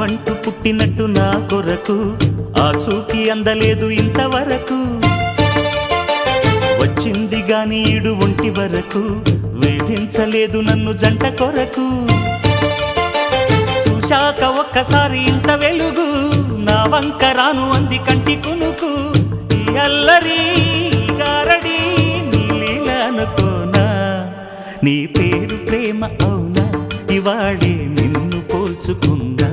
నావంటూ పుట్టినట్టు నా కొరకు ఆ చూకి అందలేదు ఇంతవరకు. వచ్చింది గాని ఈడు ఒంటి వరకు వేధించలేదు నన్ను జంట కొరకు. చూశాక ఒక్కసారి ఇంత వెలుగు నా వంక రాను అంది కంటి కునుకు. ఈ అల్లరి గారడి నీ లీల అనుకోనా, నీ పేరు ప్రేమ అవునా, ఇవాళే నిన్ను పోల్చుకున్నా.